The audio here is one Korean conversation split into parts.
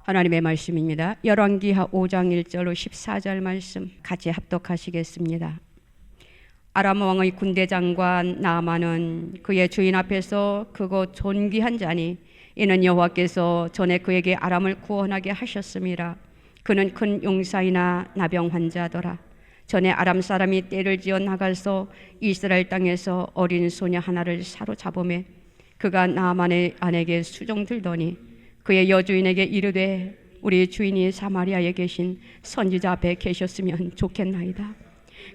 하나님의 말씀입니다. 열왕기하 5장 1절로 14절 말씀 같이 합독하시겠습니다. 아람 왕의 군대 장관 나아만은 그의 주인 앞에서 크고 존귀한 자니 이는 여호와께서 전에 그에게 아람을 구원하게 하셨음이라. 그는 큰 용사이나 나병 환자더라. 전에 아람 사람이 떼를 지어 나가서 이스라엘 땅에서 어린 소녀 하나를 사로잡으매 그가 나아만의 아내에게 수종 들더니 그의 여주인에게 이르되 우리 주인이 사마리아에 계신 선지자 앞에 계셨으면 좋겠나이다.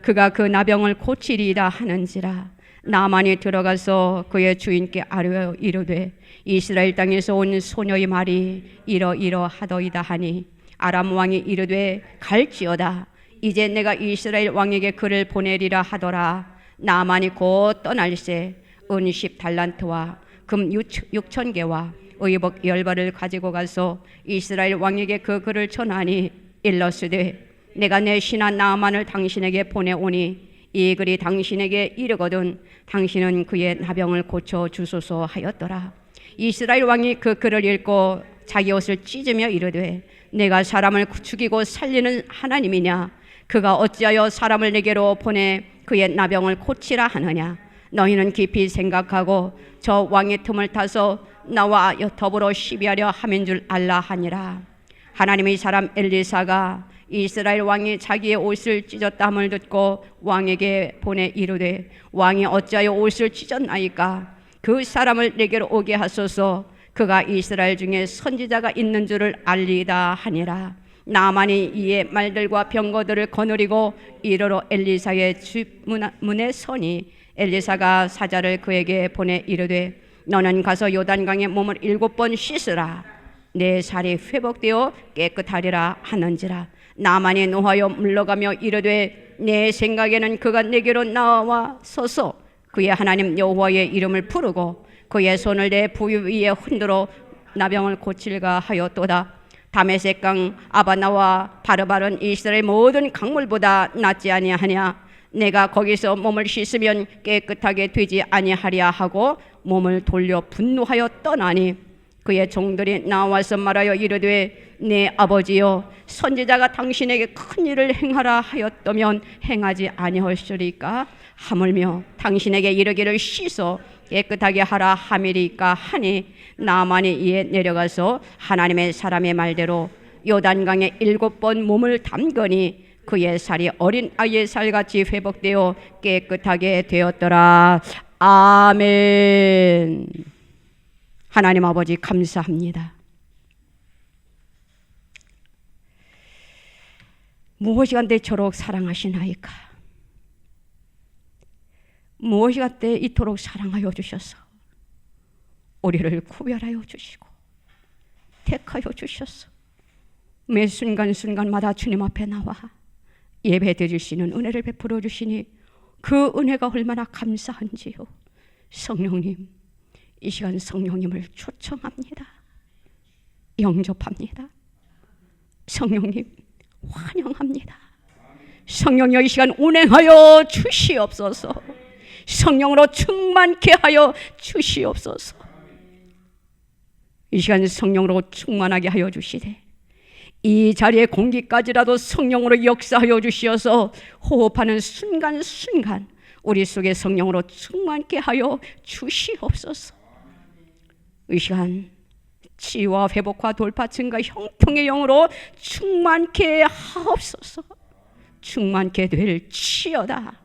그가 그 나병을 고치리이다 하는지라. 나아만이 들어가서 그의 주인께 아뢰어 이르되 이스라엘 땅에서 온 소녀의 말이 이러이러하더이다 하니 아람 왕이 이르되 갈지어다. 이제 내가 이스라엘 왕에게 그를 보내리라 하더라. 나아만이 곧 떠날새 은 10달란트와 금 6,000개와 의복 10벌을 가지고 가서 이스라엘 왕에게 그 글을 전하니 일러스되 내가 내 신하 나아만을 당신에게 보내오니 이 글이 당신에게 이르거든 당신은 그의 나병을 고쳐 주소서 하였더라. 이스라엘 왕이 그 글을 읽고 자기 옷을 찢으며 이르되 내가 사람을 죽이고 살리는 하나님이냐? 그가 어찌하여 사람을 내게로 보내 그의 나병을 고치라 하느냐? 너희는 깊이 생각하고 저 왕의 틈을 타서 나와 더불어 시비하려 함인 줄 알라 하니라. 하나님의 사람 엘리사가 이스라엘 왕이 자기의 옷을 찢었다함을 듣고 왕에게 보내 이르되 왕이 어찌하여 옷을 찢었나이까? 그 사람을 내게로 오게 하소서. 그가 이스라엘 중에 선지자가 있는 줄을 알리이다 하니라. 나아만이 이에 말들과 병거들을 거느리고 이르러 엘리사의 집 문에 서니 엘리사가 사자를 그에게 보내 이르되 너는 가서 요단강에 몸을 7번 씻으라. 내 살이 회복되어 깨끗하리라 하는지라. 나아만이 노하여 물러가며 이르되 내 생각에는 그가 내게로 나와 서서 그의 하나님 여호와의 이름을 부르고 그의 손을 내 부위 위에 흔들어 나병을 고칠까 하였도다. 다메섹강 아바나와 바르바른 이스라엘 모든 강물보다 낫지 아니하냐? 내가 거기서 몸을 씻으면 깨끗하게 되지 아니하랴 하고 몸을 돌려 분노하여 떠나니 그의 종들이 나와서 말하여 이르되 내 아버지여 선지자가 당신에게 큰 일을 행하라 하였다면 행하지 아니하시리까? 하물며 당신에게 이르기를 씻어 깨끗하게 하라 함이리까 하니 나아만이 이에 내려가서 하나님의 사람의 말대로 요단강에 7번 몸을 담거니 그의 살이 어린 아이의 살같이 회복되어 깨끗하게 되었더라. 아멘. 하나님 아버지 감사합니다. 무엇이 간데 저렇게 사랑하시나이까? 무엇이 간데 이토록 사랑하여 주셔서 우리를 구별하여 주시고 택하여 주셔서 매 순간순간마다 주님 앞에 나와 예배 드릴 수 있는 은혜를 베풀어 주시니 그 은혜가 얼마나 감사한지요. 성령님, 이 시간 성령님을 초청합니다. 영접합니다. 성령님 환영합니다. 성령여 이 시간 운행하여 주시옵소서. 성령으로 충만케 하여 주시옵소서. 이 시간 성령으로 충만하게 하여 주시되 이 자리의 공기까지라도 성령으로 역사하여 주시어서 호흡하는 순간순간 우리 속에 성령으로 충만케 하여 주시옵소서. 이 시간 치유와 회복과 돌파 증가 형통의 영으로 충만케 하옵소서. 충만케 될지어다.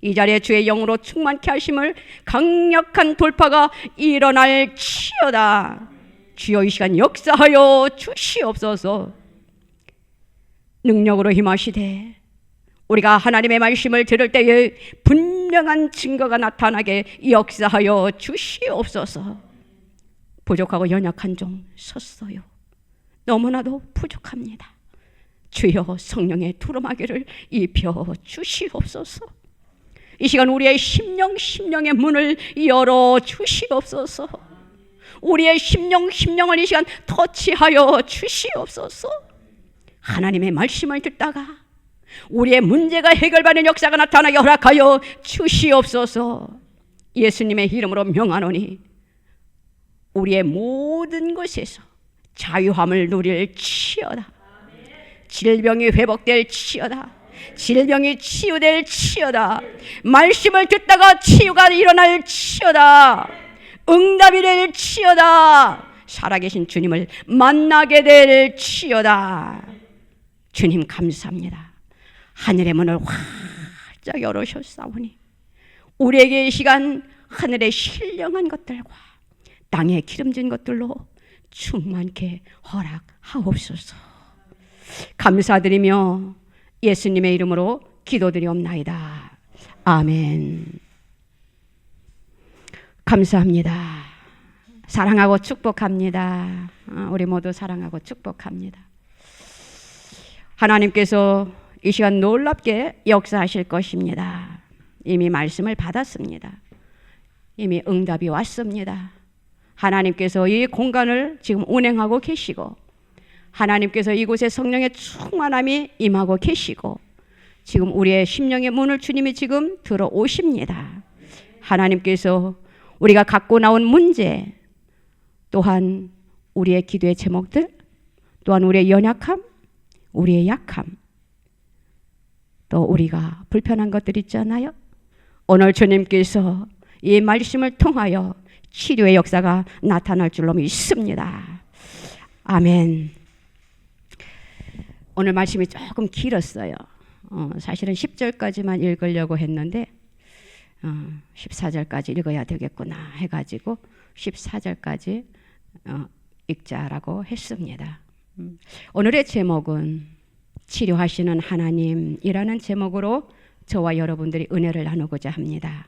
이 자리에 주의 영으로 충만케 하심을 강력한 돌파가 일어날지어다. 주여 이 시간 역사하여 주시옵소서. 능력으로 힘하시되 우리가 하나님의 말씀을 들을 때에 분명한 증거가 나타나게 역사하여 주시옵소서. 부족하고 연약한 종 섰어요. 너무나도 부족합니다. 주여 성령의 두루마기를 입혀 주시옵소서. 이 시간 우리의 심령의 문을 열어 주시옵소서. 우리의 심령을 이 시간 터치하여 주시옵소서. 하나님의 말씀을 듣다가 우리의 문제가 해결받는 역사가 나타나게 허락하여 주시옵소서. 예수님의 이름으로 명하노니 우리의 모든 것에서 자유함을 누릴지어다. 질병이 회복될지어다. 질병이 치유될지어다. 말씀을 듣다가 치유가 일어날지어다. 응답이 될지어다. 살아계신 주님을 만나게 될지어다. 주님 감사합니다. 하늘의 문을 활짝 열으셨사오니 우리에게 이 시간 하늘의 신령한 것들과 땅에 기름진 것들로 충만케 허락하옵소서. 감사드리며 예수님의 이름으로 기도드리옵나이다. 아멘. 감사합니다. 사랑하고 축복합니다. 우리 모두 사랑하고 축복합니다. 하나님께서 이 시간 놀랍게 역사하실 것입니다. 이미 말씀을 받았습니다. 이미 응답이 왔습니다. 하나님께서 이 공간을 지금 운행하고 계시고 하나님께서 이곳에 성령의 충만함이 임하고 계시고 지금 우리의 심령의 문을 주님이 지금 들어오십니다. 하나님께서 우리가 갖고 나온 문제 또한 우리의 기도의 제목들 또한 우리의 연약함 우리의 약함 또 우리가 불편한 것들 있잖아요. 오늘 주님께서 이 말씀을 통하여 치료의 역사가 나타날 줄로 믿습니다. 아멘. 오늘 말씀이 조금 길었어요. 사실은 10절까지만 읽으려고 했는데 14절까지 읽어야 되겠구나 해가지고 14절까지 읽자라고 했습니다. 오늘의 제목은 치료하시는 하나님이라는 제목으로 저와 여러분들이 은혜를 나누고자 합니다.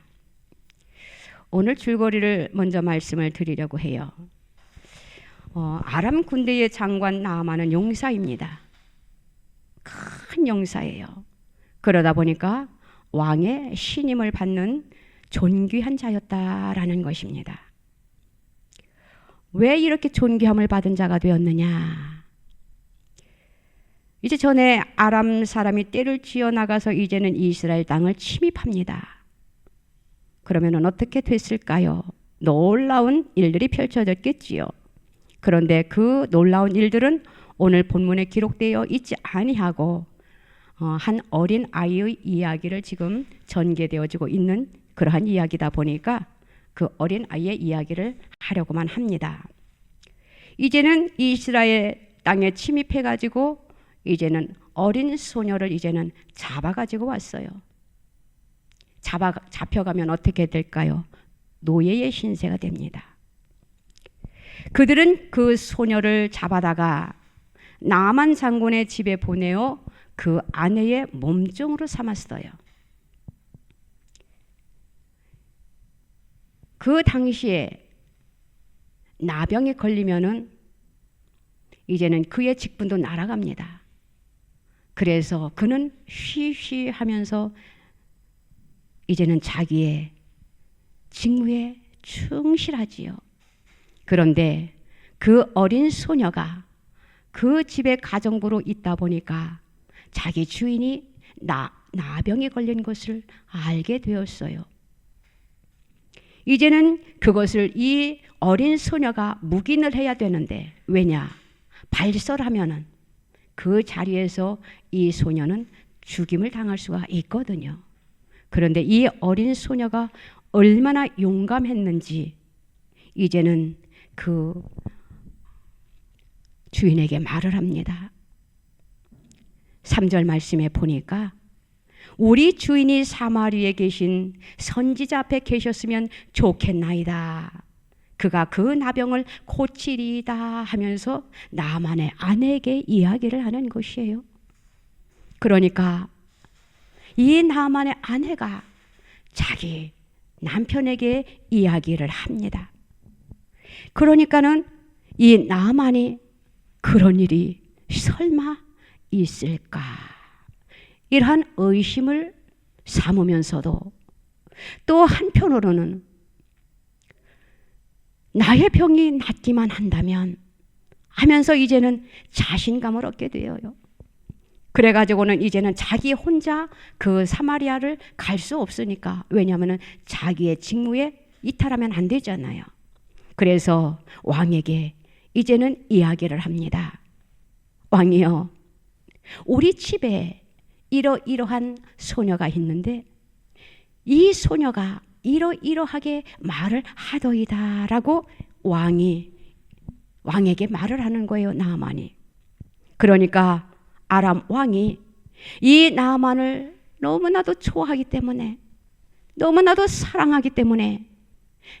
오늘 줄거리를 먼저 말씀을 드리려고 해요. 아람 군대의 장관 나아만은 용사입니다. 큰 용사예요. 그러다 보니까 왕의 신임을 받는 존귀한 자였다라는 것입니다. 왜 이렇게 존귀함을 받은 자가 되었느냐? 이제 전에 아람 사람이 떼를 쥐어 나가서 이제는 이스라엘 땅을 침입합니다. 그러면 어떻게 됐을까요? 놀라운 일들이 펼쳐졌겠지요. 그런데 그 놀라운 일들은 오늘 본문에 기록되어 있지 아니하고 한 어린 아이의 이야기를 지금 전개되어지고 있는 그러한 이야기다 보니까 그 어린 아이의 이야기를 하려고만 합니다. 이제는 이스라엘 땅에 침입해가지고 이제는 어린 소녀를 이제는 잡아가지고 왔어요. 잡혀가면 어떻게 될까요? 노예의 신세가 됩니다. 그들은 그 소녀를 잡아다가 나만 장군의 집에 보내어 그 아내의 몸종으로 삼았어요. 그 당시에 나병에 걸리면은 이제는 그의 직분도 날아갑니다. 그래서 그는 쉬쉬하면서 이제는 자기의 직무에 충실하지요. 그런데 그 어린 소녀가 그 집에 가정부로 있다 보니까 자기 주인이 나병에 걸린 것을 알게 되었어요. 이제는 그것을 이 어린 소녀가 묵인을 해야 되는데 왜냐? 발설하면은 그 자리에서 이 소녀는 죽임을 당할 수가 있거든요. 그런데 이 어린 소녀가 얼마나 용감했는지 이제는 그 주인에게 말을 합니다. 3절 말씀에 보니까 우리 주인이 사마리에 계신 선지자 앞에 계셨으면 좋겠나이다. 그가 그 나병을 고치리이다 하면서 나만의 아내에게 이야기를 하는 것이에요. 그러니까 이 나만의 아내가 자기 남편에게 이야기를 합니다. 그러니까는 이 나만이 그런 일이 설마 있을까? 이러한 의심을 삼으면서도 또 한편으로는 나의 병이 낫기만 한다면 하면서 이제는 자신감을 얻게 되어요. 그래가지고는 이제는 자기 혼자 그 사마리아를 갈 수 없으니까 왜냐하면 자기의 직무에 이탈하면 안 되잖아요. 그래서 왕에게 이제는 이야기를 합니다. 왕이여, 우리 집에 이러이러한 소녀가 있는데 이 소녀가 이러이러하게 말을 하더이다 라고 왕에게 말을 하는 거예요. 나아만이. 그러니까 아람 왕이 이 나아만을 너무나도 좋아하기 때문에, 너무나도 사랑하기 때문에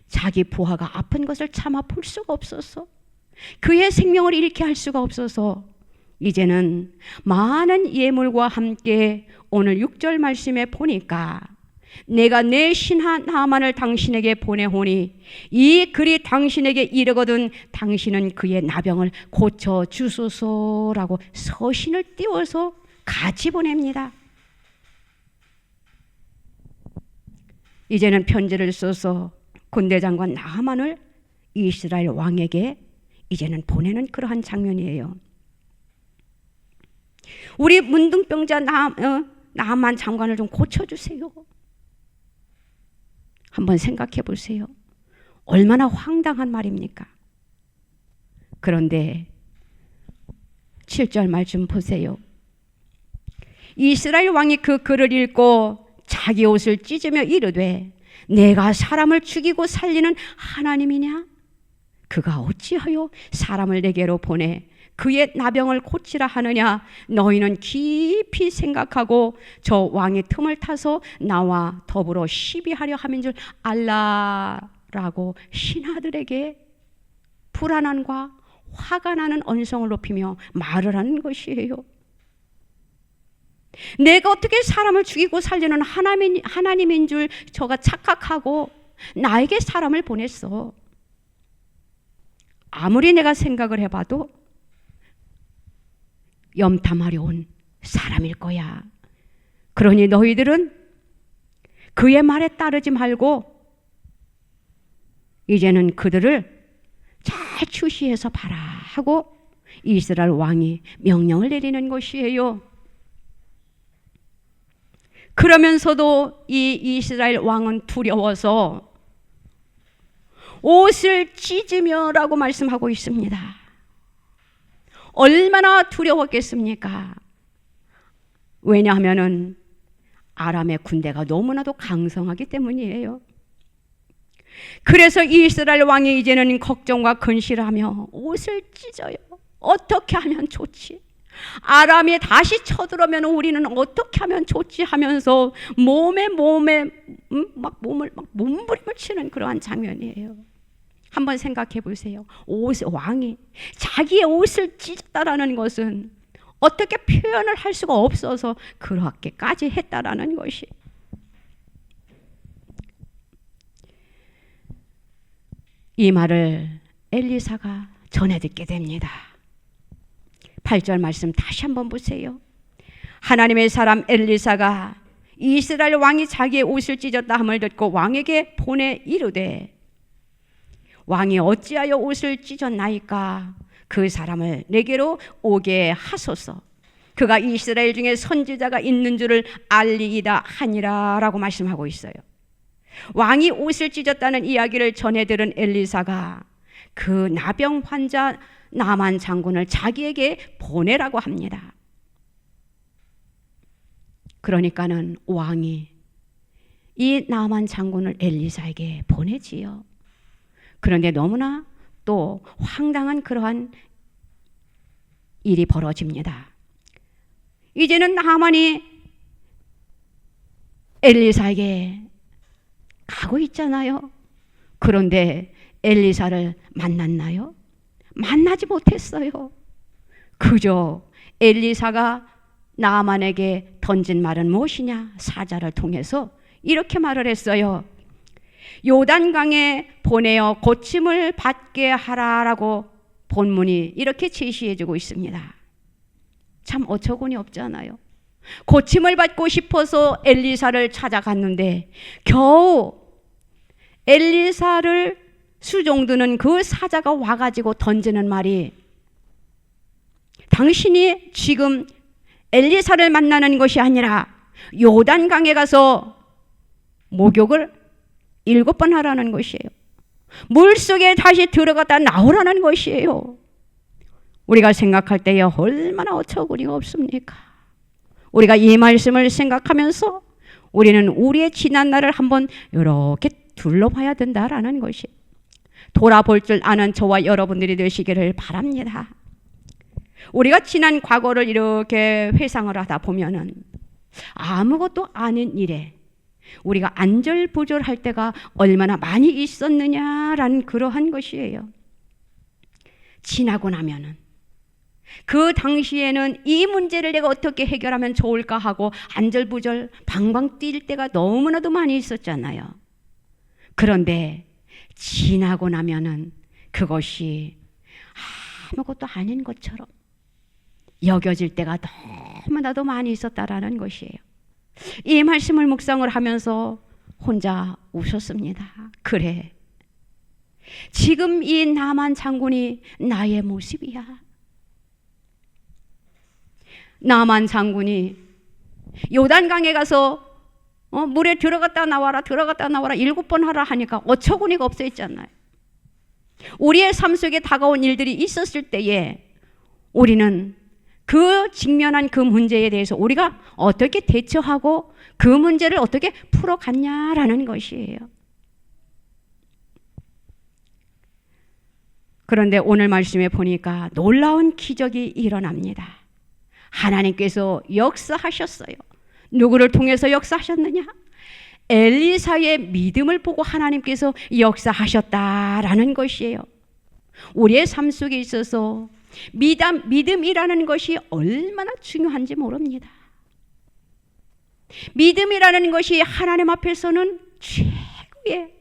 자기 부하가 아픈 것을 참아 볼 수가 없어서, 그의 생명을 잃게 할 수가 없어서 이제는 많은 예물과 함께 오늘 6절 말씀에 보니까 내가 내 신하 나아만을 당신에게 보내오니 이 글이 당신에게 이르거든 당신은 그의 나병을 고쳐주소서라고 서신을 띄워서 같이 보냅니다. 이제는 편지를 써서 군대장관 나아만을 이스라엘 왕에게 이제는 보내는 그러한 장면이에요. 우리 문둥병자 나아만 장관을 좀 고쳐주세요. 한번 생각해 보세요. 얼마나 황당한 말입니까? 그런데 7절 말씀 보세요. 이스라엘 왕이 그 글을 읽고 자기 옷을 찢으며 이르되 내가 사람을 죽이고 살리는 하나님이냐? 그가 어찌하여 사람을 내게로 보내 그의 나병을 고치라 하느냐? 너희는 깊이 생각하고 저 왕의 틈을 타서 나와 더불어 시비하려 함인 줄 알라라고 신하들에게 불안함과 화가 나는 언성을 높이며 말을 하는 것이에요. 내가 어떻게 사람을 죽이고 살리는 하나님인 줄 저가 착각하고 나에게 사람을 보냈어. 아무리 내가 생각을 해봐도 염탐하려 온 사람일 거야. 그러니 너희들은 그의 말에 따르지 말고 이제는 그들을 잘 주시해서 봐라 하고 이스라엘 왕이 명령을 내리는 것이에요. 그러면서도 이 이스라엘 왕은 두려워서 옷을 찢으며라고 말씀하고 있습니다. 얼마나 두려웠겠습니까? 왜냐하면은 아람의 군대가 너무나도 강성하기 때문이에요. 그래서 이스라엘 왕이 이제는 걱정과 근실하며 옷을 찢어요. 어떻게 하면 좋지? 아람이 다시 쳐들어오면 우리는 어떻게 하면 좋지 하면서 몸을 몸부림을 치는 그러한 장면이에요. 한번 생각해 보세요. 왕이 자기의 옷을 찢었다라는 것은 어떻게 표현을 할 수가 없어서 그렇게까지 했다라는 것이. 이 말을 엘리사가 전해 듣게 됩니다. 8절 말씀 다시 한번 보세요. 하나님의 사람 엘리사가 이스라엘 왕이 자기의 옷을 찢었다 함을 듣고 왕에게 보내 이르되 왕이 어찌하여 옷을 찢었나이까? 그 사람을 내게로 오게 하소서. 그가 이스라엘 중에 선지자가 있는 줄을 알리이다 하니라 라고 말씀하고 있어요. 왕이 옷을 찢었다는 이야기를 전해 들은 엘리사가 그 나병 환자 나만 장군을 자기에게 보내라고 합니다. 그러니까는 왕이 이 나만 장군을 엘리사에게 보내지요. 그런데 너무나 또 황당한 그러한 일이 벌어집니다. 이제는 나만이 엘리사에게 가고 있잖아요. 그런데 엘리사를 만났나요? 만나지 못했어요. 그저 엘리사가 나아만에게 던진 말은 무엇이냐? 사자를 통해서 이렇게 말을 했어요. 요단강에 보내어 고침을 받게 하라라고 본문이 이렇게 제시해주고 있습니다. 참 어처구니 없잖아요. 고침을 받고 싶어서 엘리사를 찾아갔는데 겨우 엘리사를 수종드는 그 사자가 와가지고 던지는 말이 당신이 지금 엘리사를 만나는 것이 아니라 요단강에 가서 목욕을 7번 하라는 것이에요. 물속에 다시 들어갔다 나오라는 것이에요. 우리가 생각할 때에 얼마나 어처구니가 없습니까? 우리가 이 말씀을 생각하면서 우리는 우리의 지난 날을 한번 이렇게 둘러봐야 된다라는 것이, 돌아볼 줄 아는 저와 여러분들이 되시기를 바랍니다. 우리가 지난 과거를 이렇게 회상을 하다 보면은 아무것도 아닌 일에 우리가 안절부절할 때가 얼마나 많이 있었느냐라는 그러한 것이에요. 지나고 나면은 그 당시에는 이 문제를 내가 어떻게 해결하면 좋을까 하고 안절부절 방방 뛸 때가 너무나도 많이 있었잖아요. 그런데 지나고 나면은 그것이 아무것도 아닌 것처럼 여겨질 때가 너무나도 많이 있었다라는 것이에요. 이 말씀을 묵상을 하면서 혼자 웃었습니다. 그래, 지금 이 나만 장군이 나의 모습이야. 나만 장군이 요단강에 가서 물에 들어갔다 나와라 7번 하라 하니까 어처구니가 없어 있잖아요. 우리의 삶 속에 다가온 일들이 있었을 때에 우리는 그 직면한 그 문제에 대해서 우리가 어떻게 대처하고 그 문제를 어떻게 풀어갔냐라는 것이에요. 그런데 오늘 말씀에 보니까 놀라운 기적이 일어납니다. 하나님께서 역사하셨어요. 누구를 통해서 역사하셨느냐? 엘리사의 믿음을 보고 하나님께서 역사하셨다라는 것이에요. 우리의 삶 속에 있어서 믿음이라는 것이 얼마나 중요한지 모릅니다. 믿음이라는 것이 하나님 앞에서는 최고의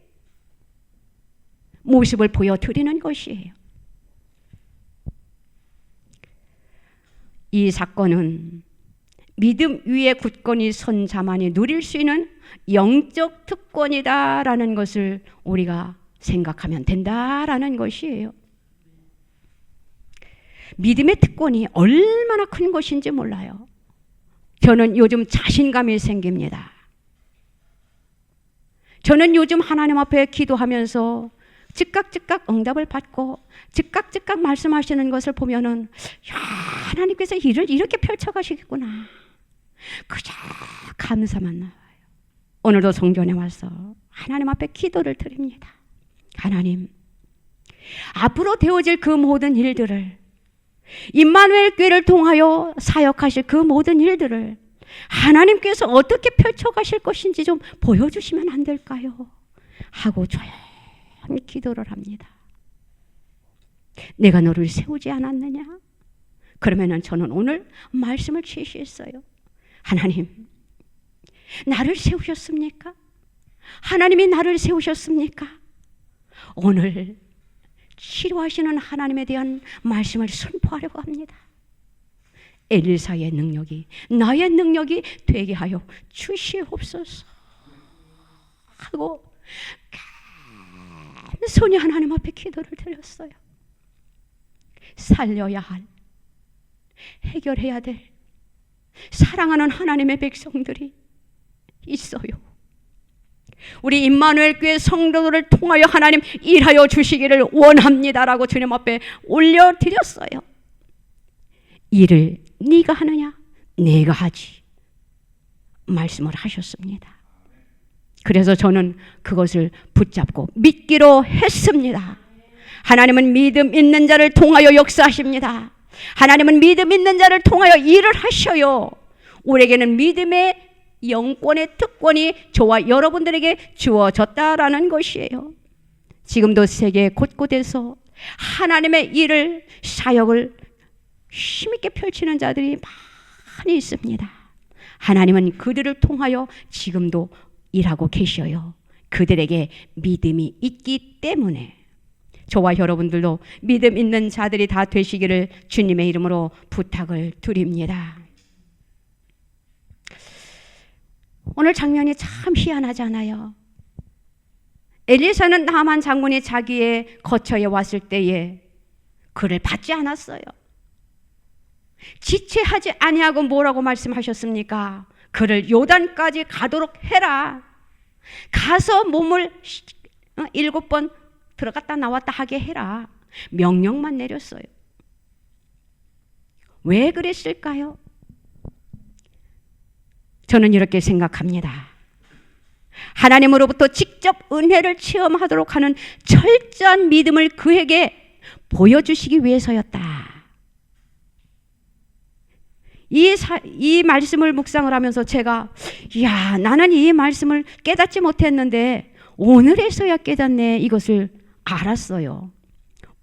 모습을 보여드리는 것이에요. 이 사건은 믿음 위에 굳건히 선 자만이 누릴 수 있는 영적 특권이다라는 것을 우리가 생각하면 된다라는 것이에요. 믿음의 특권이 얼마나 큰 것인지 몰라요. 저는 요즘 자신감이 생깁니다. 저는 요즘 하나님 앞에 기도하면서 즉각 응답을 받고 즉각 말씀하시는 것을 보면은, 야, 하나님께서 일을 이렇게 펼쳐가시겠구나. 그저 감사만 나와요. 오늘도 성전에 와서 하나님 앞에 기도를 드립니다. 하나님, 앞으로 되어질 그 모든 일들을, 임마누엘 교회를 통하여 사역하실 그 모든 일들을 하나님께서 어떻게 펼쳐가실 것인지 좀 보여주시면 안 될까요? 하고 조용히 기도를 합니다. 내가 너를 세우지 않았느냐? 그러면은 저는 오늘 말씀을 제시했어요. 하나님, 나를 세우셨습니까? 하나님이 나를 세우셨습니까? 오늘 치료하시는 하나님에 대한 말씀을 선포하려고 합니다. 엘리사의 능력이 나의 능력이 되게 하여 주시옵소서 하고 손이 하나님 앞에 기도를 드렸어요. 살려야 할, 해결해야 될 사랑하는 하나님의 백성들이 있어요. 우리 임마누엘 교회 성도들을 통하여 하나님 일하여 주시기를 원합니다라고 주님 앞에 올려드렸어요. 일을 네가 하느냐? 내가 하지. 말씀을 하셨습니다. 그래서 저는 그것을 붙잡고 믿기로 했습니다. 하나님은 믿음 있는 자를 통하여 역사하십니다. 하나님은 믿음 있는 자를 통하여 일을 하셔요. 우리에게는 믿음의 영권의 특권이 저와 여러분들에게 주어졌다라는 것이에요. 지금도 세계 곳곳에서 하나님의 일을, 사역을 힘있게 펼치는 자들이 많이 있습니다. 하나님은 그들을 통하여 지금도 일하고 계셔요. 그들에게 믿음이 있기 때문에 저와 여러분들도 믿음 있는 자들이 다 되시기를 주님의 이름으로 부탁을 드립니다. 오늘 장면이 참 희한하잖아요. 엘리사는 나만 장군이 자기의 거처에 왔을 때에 그를 받지 않았어요. 지체하지 아니하고 뭐라고 말씀하셨습니까? 그를 요단까지 가도록 해라. 가서 몸을 7번 들어갔다 나왔다 하게 해라. 명령만 내렸어요. 왜 그랬을까요? 저는 이렇게 생각합니다. 하나님으로부터 직접 은혜를 체험하도록 하는 철저한 믿음을 그에게 보여주시기 위해서였다. 이 말씀을 묵상을 하면서 제가 나는 이 말씀을 깨닫지 못했는데 오늘에서야 깨닫네, 이것을 알았어요.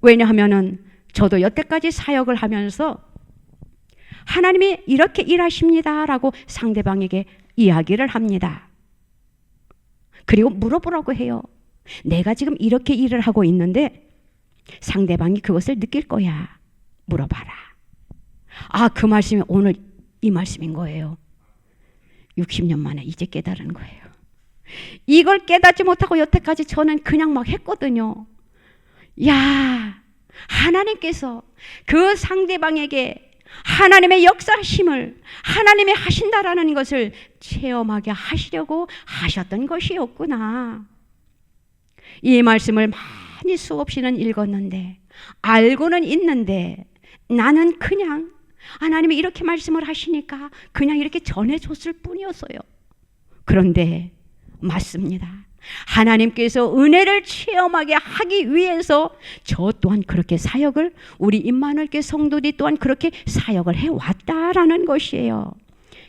왜냐하면은 저도 여태까지 사역을 하면서 하나님이 이렇게 일하십니다라고 상대방에게 이야기를 합니다. 그리고 물어보라고 해요. 내가 지금 이렇게 일을 하고 있는데 상대방이 그것을 느낄 거야. 물어봐라. 그 말씀이 오늘 이 말씀인 거예요. 60년 만에 이제 깨달은 거예요. 이걸 깨닫지 못하고 여태까지 저는 그냥 막 했거든요. 하나님께서 그 상대방에게 하나님의 역사심을 하나님이 하신다라는 것을 체험하게 하시려고 하셨던 것이었구나. 이 말씀을 많이 수없이는 읽었는데 알고는 있는데 나는 그냥 하나님이 이렇게 말씀을 하시니까 그냥 이렇게 전해줬을 뿐이었어요. 그런데 맞습니다. 하나님께서 은혜를 체험하게 하기 위해서 저 또한 그렇게 사역을, 우리 임마누엘교회 성도들이 또한 그렇게 사역을 해왔다라는 것이에요.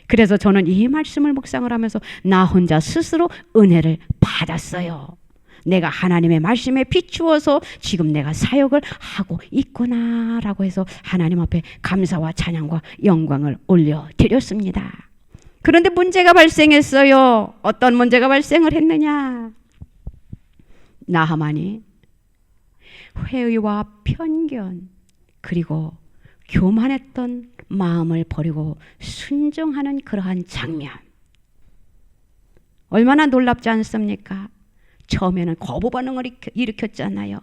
그래서 저는 이 말씀을 묵상을 하면서 나 혼자 스스로 은혜를 받았어요. 내가 하나님의 말씀에 비추어서 지금 내가 사역을 하고 있구나라고 해서 하나님 앞에 감사와 찬양과 영광을 올려드렸습니다. 그런데 문제가 발생했어요. 어떤 문제가 발생을 했느냐? 나하만이 회의와 편견 그리고 교만했던 마음을 버리고 순종하는 그러한 장면. 얼마나 놀랍지 않습니까? 처음에는 거부 반응을 일으켰잖아요.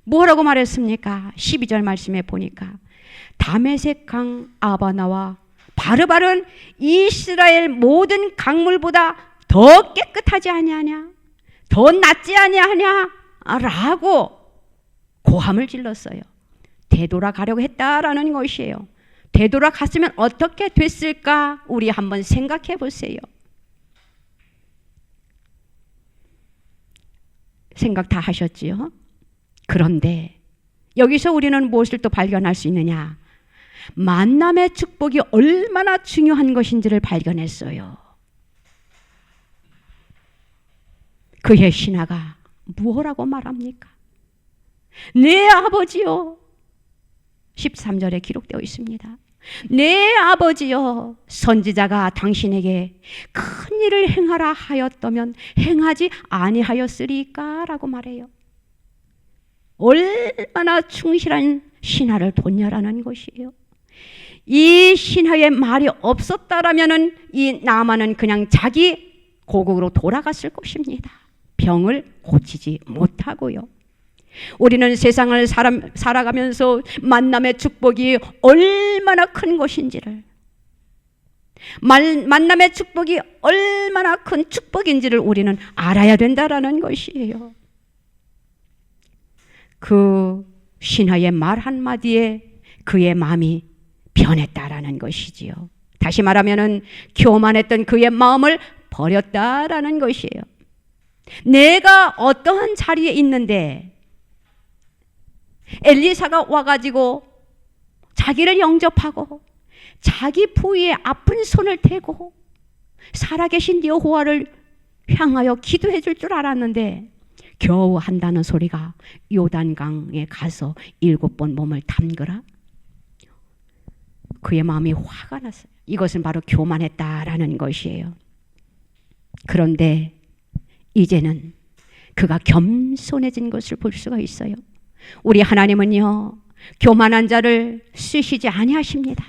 뭐라고 말했습니까? 12절 말씀에 보니까 다메섹 강 아바나와 바르바른 이스라엘 모든 강물보다 더 깨끗하지 아니하냐? 더 낫지 아니하냐? 라고 고함을 질렀어요. 되돌아가려고 했다라는 것이에요. 되돌아갔으면 어떻게 됐을까? 우리 한번 생각해 보세요. 생각 다 하셨지요? 그런데 여기서 우리는 무엇을 또 발견할 수 있느냐? 만남의 축복이 얼마나 중요한 것인지를 발견했어요. 그의 신하가 무엇라고 말합니까? 내 아버지요. 13절에 기록되어 있습니다. 내 아버지여, 선지자가 당신에게 큰 일을 행하라 하였다면 행하지 아니하였으리까? 라고 말해요. 얼마나 충실한 신하를 뒀냐라는 것이에요. 이 신하의 말이 없었다라면 이 나만은 그냥 자기 고국으로 돌아갔을 것입니다. 병을 고치지 못하고요. 우리는 세상을 살아가면서 만남의 축복이 얼마나 큰 것인지를, 만남의 축복이 얼마나 큰 축복인지를 우리는 알아야 된다라는 것이에요. 그 신하의 말 한마디에 그의 마음이 변했다라는 것이지요. 다시 말하면은 교만했던 그의 마음을 버렸다라는 것이에요. 내가 어떠한 자리에 있는데 엘리사가 와가지고 자기를 영접하고 자기 부위에 아픈 손을 대고 살아계신 여호와를 향하여 기도해 줄 줄 알았는데 겨우 한다는 소리가 요단강에 가서 7번 몸을 담그라. 그의 마음이 화가 났어요. 이것은 바로 교만했다라는 것이에요. 그런데 이제는 그가 겸손해진 것을 볼 수가 있어요. 우리 하나님은요, 교만한 자를 쓰시지 아니하십니다.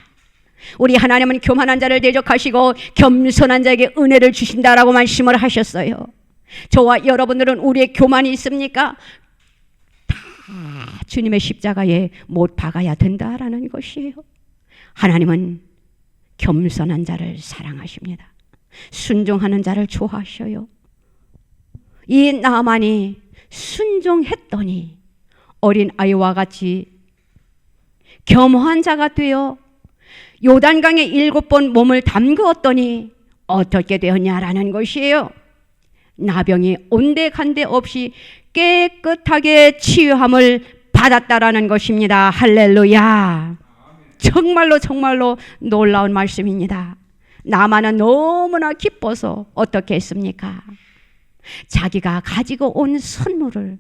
우리 하나님은 교만한 자를 대적하시고 겸손한 자에게 은혜를 주신다라고 말씀을 하셨어요. 저와 여러분들은 우리의 교만이 있습니까? 다 주님의 십자가에 못 박아야 된다라는 것이에요. 하나님은 겸손한 자를 사랑하십니다. 순종하는 자를 좋아하셔요. 이 나만이 순종했더니 어린 아이와 같이 겸허한 자가 되어 요단강에 7번 몸을 담그었더니 어떻게 되었냐라는 것이에요. 나병이 온데간데 없이 깨끗하게 치유함을 받았다라는 것입니다. 할렐루야. 정말로 정말로 놀라운 말씀입니다. 나만은 너무나 기뻐서 어떻게 했습니까? 자기가 가지고 온 선물을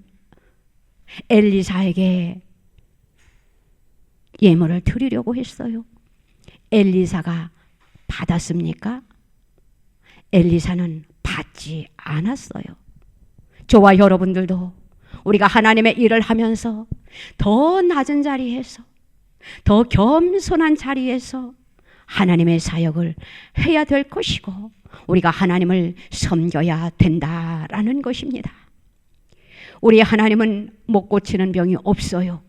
엘리사에게 예물을 드리려고 했어요. 엘리사가 받았습니까? 엘리사는 받지 않았어요. 저와 여러분들도 우리가 하나님의 일을 하면서 더 낮은 자리에서, 더 겸손한 자리에서 하나님의 사역을 해야 될 것이고 우리가 하나님을 섬겨야 된다라는 것입니다. 우리 하나님은 못 고치는 병이 없어요.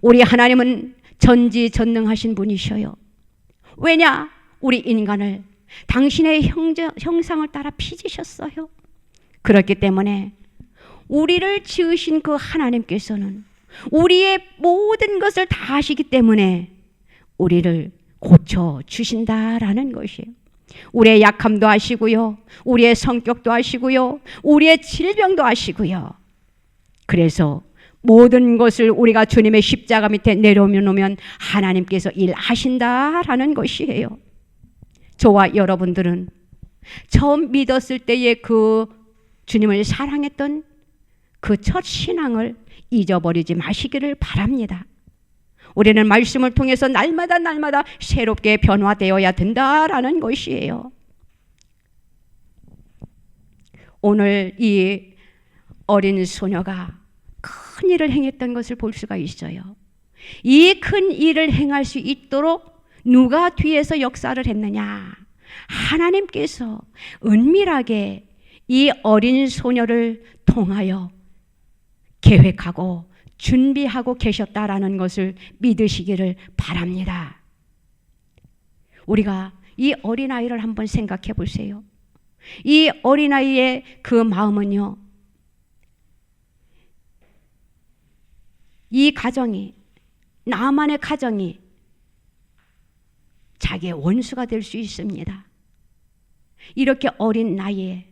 우리 하나님은 전지전능하신 분이셔요. 왜냐? 우리 인간을 당신의 형상을 따라 빚으셨어요. 그렇기 때문에 우리를 지으신 그 하나님께서는 우리의 모든 것을 다 아시기 때문에 우리를 고쳐주신다라는 것이에요. 우리의 약함도 아시고요, 우리의 성격도 아시고요, 우리의 질병도 아시고요. 그래서 모든 것을 우리가 주님의 십자가 밑에 내려놓으면 하나님께서 일하신다라는 것이에요. 저와 여러분들은 처음 믿었을 때의 그 주님을 사랑했던 그 첫 신앙을 잊어버리지 마시기를 바랍니다. 우리는 말씀을 통해서 날마다 새롭게 변화되어야 된다라는 것이에요. 오늘 이 어린 소녀가 큰 일을 행했던 것을 볼 수가 있어요. 이 큰 일을 행할 수 있도록 누가 뒤에서 역사를 했느냐? 하나님께서 은밀하게 이 어린 소녀를 통하여 계획하고 준비하고 계셨다라는 것을 믿으시기를 바랍니다. 우리가 이 어린아이를 한번 생각해 보세요. 이 어린아이의 그 마음은요, 이 가정이, 나만의 가정이 자기의 원수가 될 수 있습니다. 이렇게 어린 나이에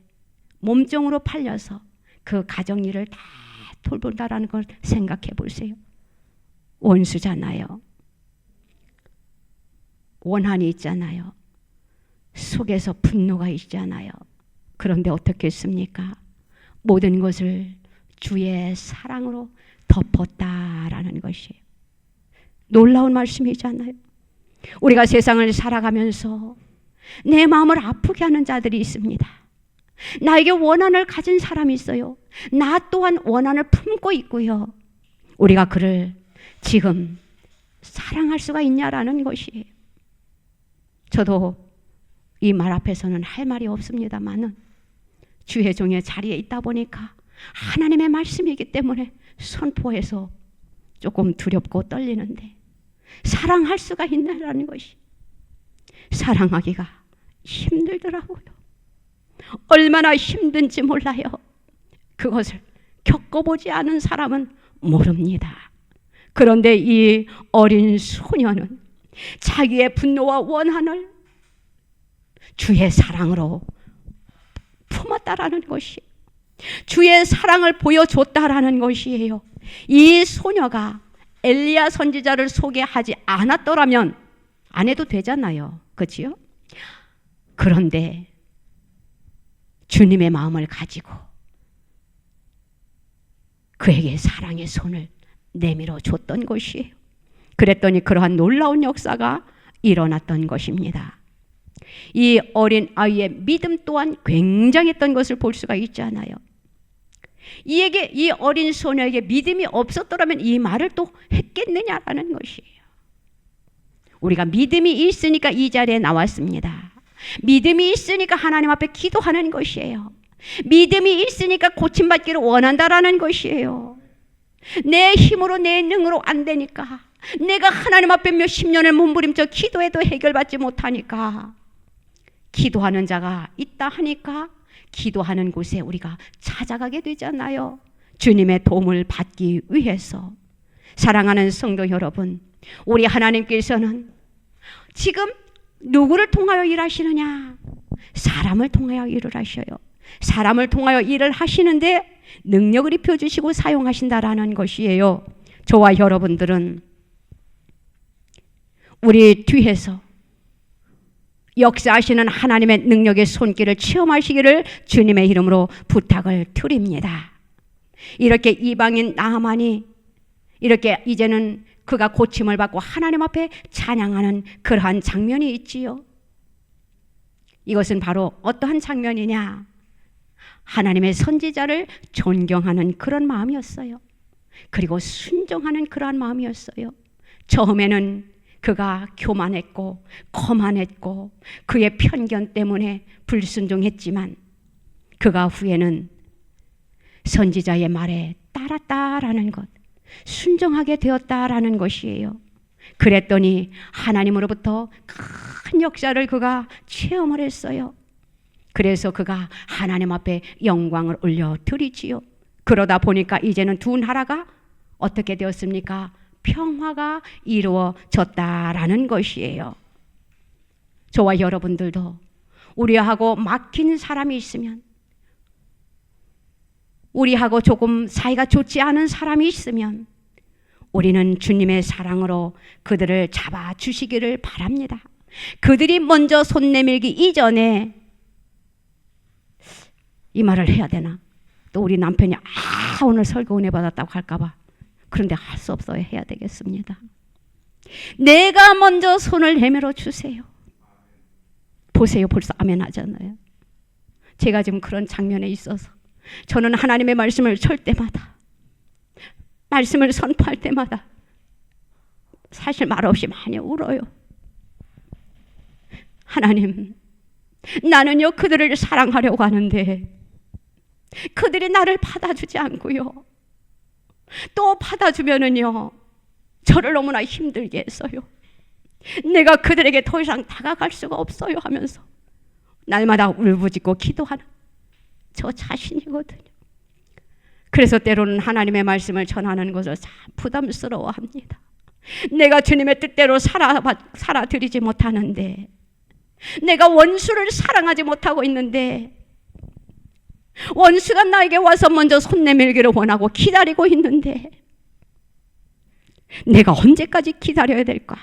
몸종으로 팔려서 그 가정 일을 다 돌본다라는 걸 생각해 보세요. 원수잖아요. 원한이 있잖아요. 속에서 분노가 있잖아요. 그런데 어떻게 했습니까? 모든 것을 주의 사랑으로 덮었다라는 것이에요. 놀라운 말씀이잖아요. 우리가 세상을 살아가면서 내 마음을 아프게 하는 자들이 있습니다. 나에게 원한을 가진 사람이 있어요. 나 또한 원한을 품고 있고요. 우리가 그를 지금 사랑할 수가 있냐라는 것이에요. 저도 이 말 앞에서는 할 말이 없습니다만은 주의 종의 자리에 있다 보니까 하나님의 말씀이기 때문에 선포해서 조금 두렵고 떨리는데, 사랑할 수가 있나라는 것이, 사랑하기가 힘들더라고요. 얼마나 힘든지 몰라요. 그것을 겪어보지 않은 사람은 모릅니다. 그런데 이 어린 소녀는 자기의 분노와 원한을 주의 사랑으로 품었다라는 것이, 주의 사랑을 보여줬다라는 것이에요. 이 소녀가 엘리야 선지자를 소개하지 않았더라면 안 해도 되잖아요. 그렇지요? 그런데 주님의 마음을 가지고 그에게 사랑의 손을 내밀어 줬던 것이에요. 그랬더니 그러한 놀라운 역사가 일어났던 것입니다. 이 어린 아이의 믿음 또한 굉장했던 것을 볼 수가 있잖아요. 이 어린 소녀에게 믿음이 없었더라면 이 말을 또 했겠느냐라는 것이에요. 우리가 믿음이 있으니까 이 자리에 나왔습니다. 믿음이 있으니까 하나님 앞에 기도하는 것이에요. 믿음이 있으니까 고침받기를 원한다라는 것이에요. 내 힘으로, 내 능으로 안 되니까, 내가 하나님 앞에 몇십 년을 몸부림쳐 기도해도 해결받지 못하니까, 기도하는 자가 있다 하니까 기도하는 곳에 우리가 찾아가게 되잖아요. 주님의 도움을 받기 위해서. 사랑하는 성도 여러분, 우리 하나님께서는 지금 누구를 통하여 일하시느냐? 사람을 통하여 일을 하셔요. 사람을 통하여 일을 하시는데 능력을 입혀주시고 사용하신다라는 것이에요. 저와 여러분들은 우리 뒤에서 역사하시는 하나님의 능력의 손길을 체험하시기를 주님의 이름으로 부탁을 드립니다. 이렇게 이방인 나아만이 이렇게 이제는 그가 고침을 받고 하나님 앞에 찬양하는 그러한 장면이 있지요. 이것은 바로 어떠한 장면이냐? 하나님의 선지자를 존경하는 그런 마음이었어요. 그리고 순종하는 그러한 마음이었어요. 처음에는 그가 교만했고 거만했고 그의 편견 때문에 불순종했지만 그가 후에는 선지자의 말에 따랐다라는 것, 순종하게 되었다라는 것이에요. 그랬더니 하나님으로부터 큰 역사를 그가 체험을 했어요. 그래서 그가 하나님 앞에 영광을 올려드리지요. 그러다 보니까 이제는 두 나라가 어떻게 되었습니까? 평화가 이루어졌다라는 것이에요. 저와 여러분들도 우리하고 막힌 사람이 있으면, 우리하고 조금 사이가 좋지 않은 사람이 있으면 우리는 주님의 사랑으로 그들을 잡아주시기를 바랍니다. 그들이 먼저 손 내밀기 이전에 이 말을 해야 되나? 또 우리 남편이 오늘 설교 은혜 받았다고 할까봐. 그런데 할 수 없어요. 해야 되겠습니다. 내가 먼저 손을 내밀어 주세요. 보세요. 벌써 아멘 하잖아요. 제가 지금 그런 장면에 있어서 저는 하나님의 말씀을 설 때마다, 말씀을 선포할 때마다 사실 말없이 많이 울어요. 하나님, 나는요 그들을 사랑하려고 하는데 그들이 나를 받아주지 않고요, 또 받아주면은요 저를 너무나 힘들게 했어요. 내가 그들에게 더 이상 다가갈 수가 없어요 하면서 날마다 울부짖고 기도하는 저 자신이거든요. 그래서 때로는 하나님의 말씀을 전하는 것을 참 부담스러워합니다. 내가 주님의 뜻대로 살아드리지 못하는데, 내가 원수를 사랑하지 못하고 있는데, 원수가 나에게 와서 먼저 손 내밀기를 원하고 기다리고 있는데 내가 언제까지 기다려야 될까?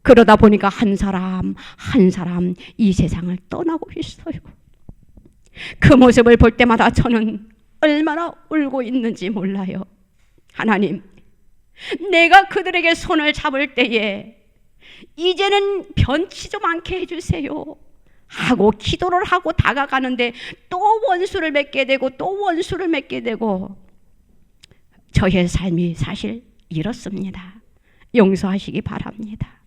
그러다 보니까 한 사람 한 사람 이 세상을 떠나고 있어요. 그 모습을 볼 때마다 저는 얼마나 울고 있는지 몰라요. 하나님, 내가 그들에게 손을 잡을 때에 이제는 변치 좀 않게 해주세요 하고 기도를 하고 다가가는데 또 원수를 맺게 되고 또 원수를 맺게 되고, 저의 삶이 사실 이렇습니다. 용서하시기 바랍니다.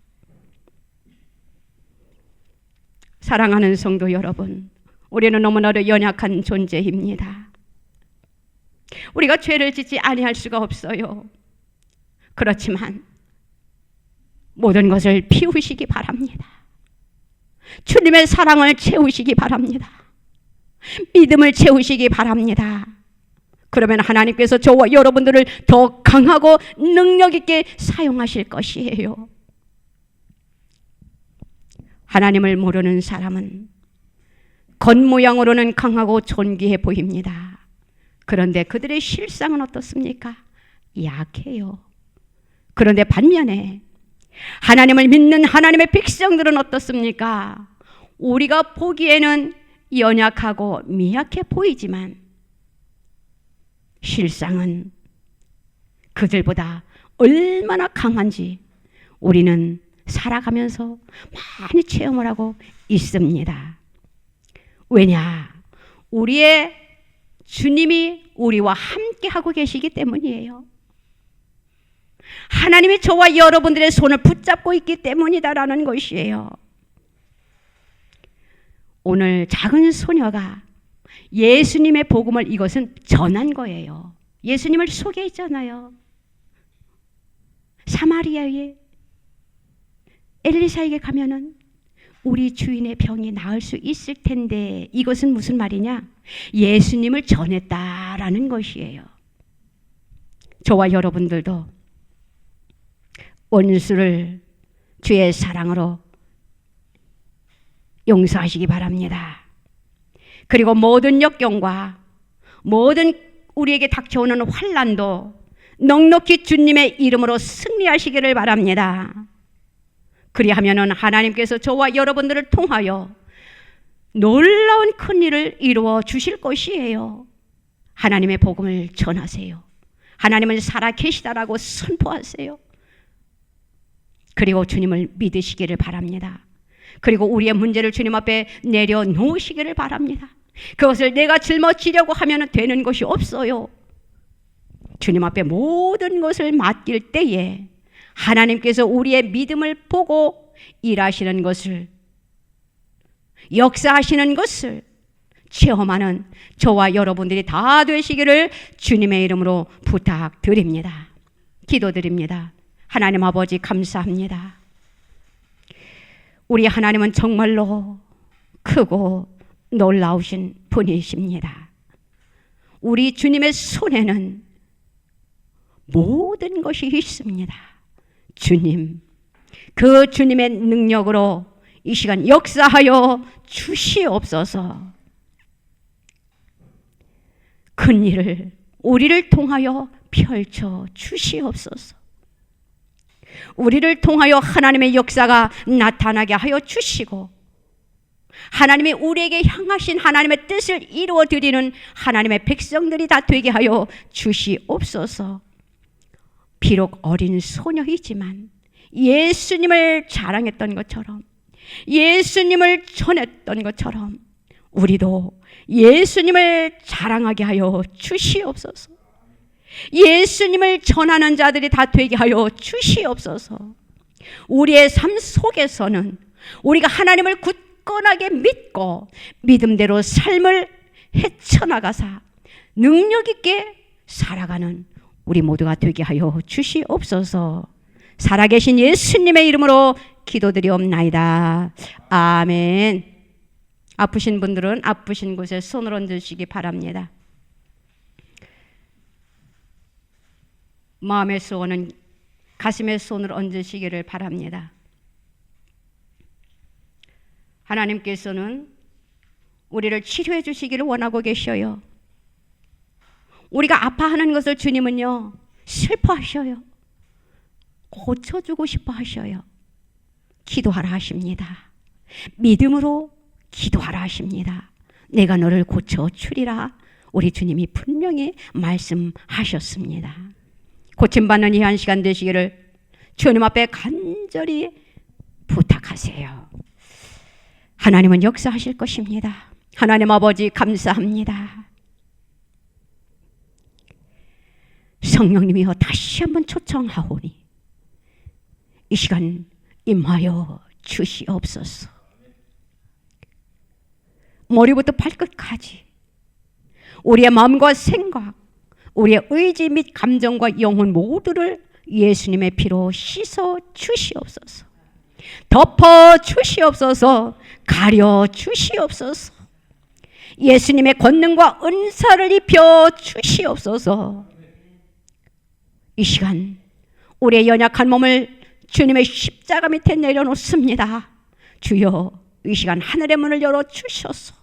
사랑하는 성도 여러분, 우리는 너무나도 연약한 존재입니다. 우리가 죄를 짓지 아니할 수가 없어요. 그렇지만 모든 것을 피우시기 바랍니다. 주님의 사랑을 채우시기 바랍니다. 믿음을 채우시기 바랍니다. 그러면 하나님께서 저와 여러분들을 더 강하고 능력 있게 사용하실 것이에요. 하나님을 모르는 사람은 겉모양으로는 강하고 존귀해 보입니다. 그런데 그들의 실상은 어떻습니까? 약해요. 그런데 반면에 하나님을 믿는 하나님의 백성들은 어떻습니까? 우리가 보기에는 연약하고 미약해 보이지만 실상은 그들보다 얼마나 강한지 우리는 살아가면서 많이 체험을 하고 있습니다. 왜냐? 우리의 주님이 우리와 함께 하고 계시기 때문이에요. 하나님이 저와 여러분들의 손을 붙잡고 있기 때문이다라는 것이에요. 오늘 작은 소녀가 예수님의 복음을 이것은 전한 거예요. 예수님을 소개했잖아요. 사마리아의 엘리사에게 가면은 우리 주인의 병이 나을 수 있을 텐데, 이것은 무슨 말이냐? 예수님을 전했다라는 것이에요. 저와 여러분들도 원수를 주의 사랑으로 용서하시기 바랍니다. 그리고 모든 역경과 모든 우리에게 닥쳐오는 환난도 넉넉히 주님의 이름으로 승리하시기를 바랍니다. 그리하면은 하나님께서 저와 여러분들을 통하여 놀라운 큰 일을 이루어 주실 것이에요. 하나님의 복음을 전하세요. 하나님은 살아 계시다라고 선포하세요. 그리고 주님을 믿으시기를 바랍니다. 그리고 우리의 문제를 주님 앞에 내려놓으시기를 바랍니다. 그것을 내가 짊어지려고 하면 되는 것이 없어요. 주님 앞에 모든 것을 맡길 때에 하나님께서 우리의 믿음을 보고 일하시는 것을, 역사하시는 것을 체험하는 저와 여러분들이 다 되시기를 주님의 이름으로 부탁드립니다. 기도드립니다. 하나님 아버지 감사합니다. 우리 하나님은 정말로 크고 놀라우신 분이십니다. 우리 주님의 손에는 모든 것이 있습니다. 주님, 그 주님의 능력으로 이 시간 역사하여 주시옵소서. 큰 일을 우리를 통하여 펼쳐 주시옵소서. 우리를 통하여 하나님의 역사가 나타나게 하여 주시고, 하나님이 우리에게 향하신 하나님의 뜻을 이루어 드리는 하나님의 백성들이 다 되게 하여 주시옵소서. 비록 어린 소녀이지만 예수님을 자랑했던 것처럼, 예수님을 전했던 것처럼 우리도 예수님을 자랑하게 하여 주시옵소서. 예수님을 전하는 자들이 다 되게 하여 주시옵소서. 우리의 삶 속에서는 우리가 하나님을 굳건하게 믿고 믿음대로 삶을 헤쳐나가사 능력 있게 살아가는 우리 모두가 되게 하여 주시옵소서. 살아계신 예수님의 이름으로 기도드리옵나이다. 아멘. 아프신 분들은 아프신 곳에 손을 얹으시기 바랍니다. 마음의 소원은 가슴에 손을 얹으시기를 바랍니다. 하나님께서는 우리를 치료해 주시기를 원하고 계셔요. 우리가 아파하는 것을 주님은요, 슬퍼하셔요. 고쳐주고 싶어 하셔요. 기도하라 하십니다. 믿음으로 기도하라 하십니다. 내가 너를 고쳐주리라. 우리 주님이 분명히 말씀하셨습니다. 고침받는 이 한 시간 되시기를 주님 앞에 간절히 부탁하세요. 하나님은 역사하실 것입니다. 하나님 아버지 감사합니다. 성령님이여 다시 한번 초청하오니 이 시간 임하여 주시옵소서. 머리부터 발끝까지 우리의 마음과 생각, 우리의 의지 및 감정과 영혼 모두를 예수님의 피로 씻어 주시옵소서. 덮어 주시옵소서. 가려 주시옵소서. 예수님의 권능과 은사를 입혀 주시옵소서. 이 시간 우리의 연약한 몸을 주님의 십자가 밑에 내려놓습니다. 주여, 이 시간 하늘의 문을 열어 주셔서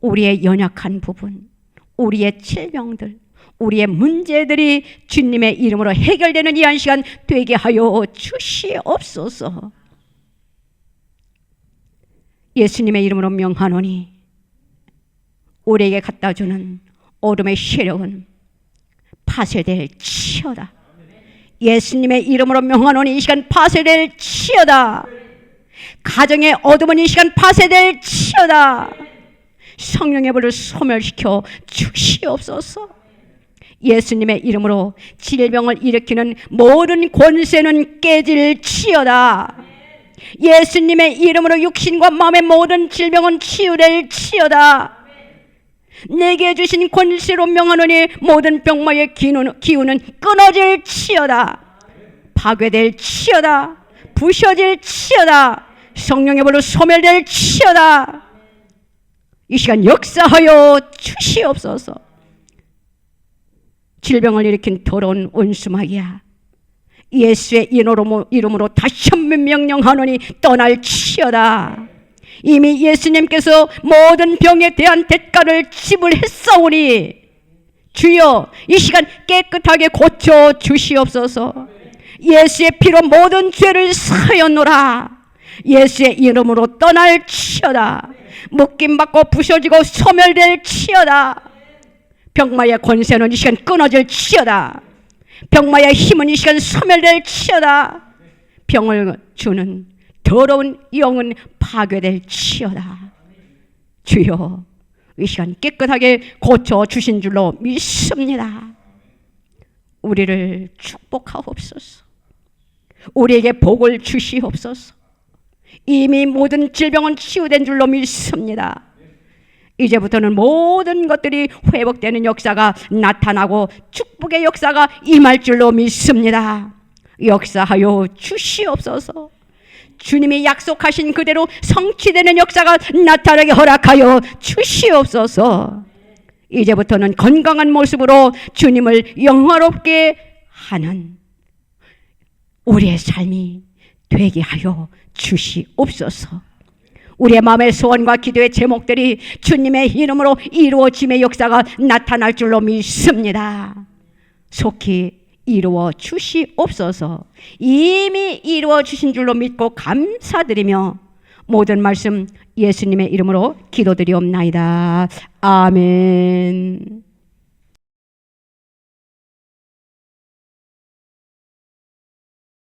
우리의 연약한 부분, 우리의 질병들, 우리의 문제들이 주님의 이름으로 해결되는 이 한 시간 되게 하여 주시옵소서. 예수님의 이름으로 명하노니 우리에게 갖다주는 어둠의 세력은 파쇄될 치여다. 예수님의 이름으로 명하노니 이 시간 파쇄될 치여다. 가정의 어둠은 이 시간 파쇄될 치여다. 성령의 불을 소멸시켜 주시옵소서. 예수님의 이름으로 질병을 일으키는 모든 권세는 깨질 치여다. 예수님의 이름으로 육신과 마음의 모든 질병은 치유될 치여다. 내게 주신 권세로 명하노니 모든 병마의 기운은 끊어질 치여다. 파괴될 치여다. 부셔질 치여다. 성령의 불로 소멸될 치여다. 이 시간 역사하여 주시옵소서. 질병을 일으킨 더러운 원수마귀야, 예수의 이름으로 다시 한번 명령하노니 떠날지어다. 이미 예수님께서 모든 병에 대한 대가를 지불했사오니 주여 이 시간 깨끗하게 고쳐 주시옵소서. 예수의 피로 모든 죄를 사였노라. 예수의 이름으로 떠날지어다. 묶임받고 부서지고 소멸될지어다. 병마의 권세는 이 시간 끊어질지어다. 병마의 힘은 이 시간 소멸될지어다. 병을 주는 더러운 영은 파괴될지어다. 주여 이 시간 깨끗하게 고쳐주신 줄로 믿습니다. 우리를 축복하옵소서. 우리에게 복을 주시옵소서. 이미 모든 질병은 치유된 줄로 믿습니다. 이제부터는 모든 것들이 회복되는 역사가 나타나고 축복의 역사가 임할 줄로 믿습니다. 역사하여 주시옵소서. 주님이 약속하신 그대로 성취되는 역사가 나타나게 허락하여 주시옵소서. 이제부터는 건강한 모습으로 주님을 영화롭게 하는 우리의 삶이 되게 하여 주시옵소서. 우리의 마음의 소원과 기도의 제목들이 주님의 이름으로 이루어짐의 역사가 나타날 줄로 믿습니다. 속히 이루어 주시옵소서. 이미 이루어 주신 줄로 믿고 감사드리며 모든 말씀 예수님의 이름으로 기도드리옵나이다. 아멘.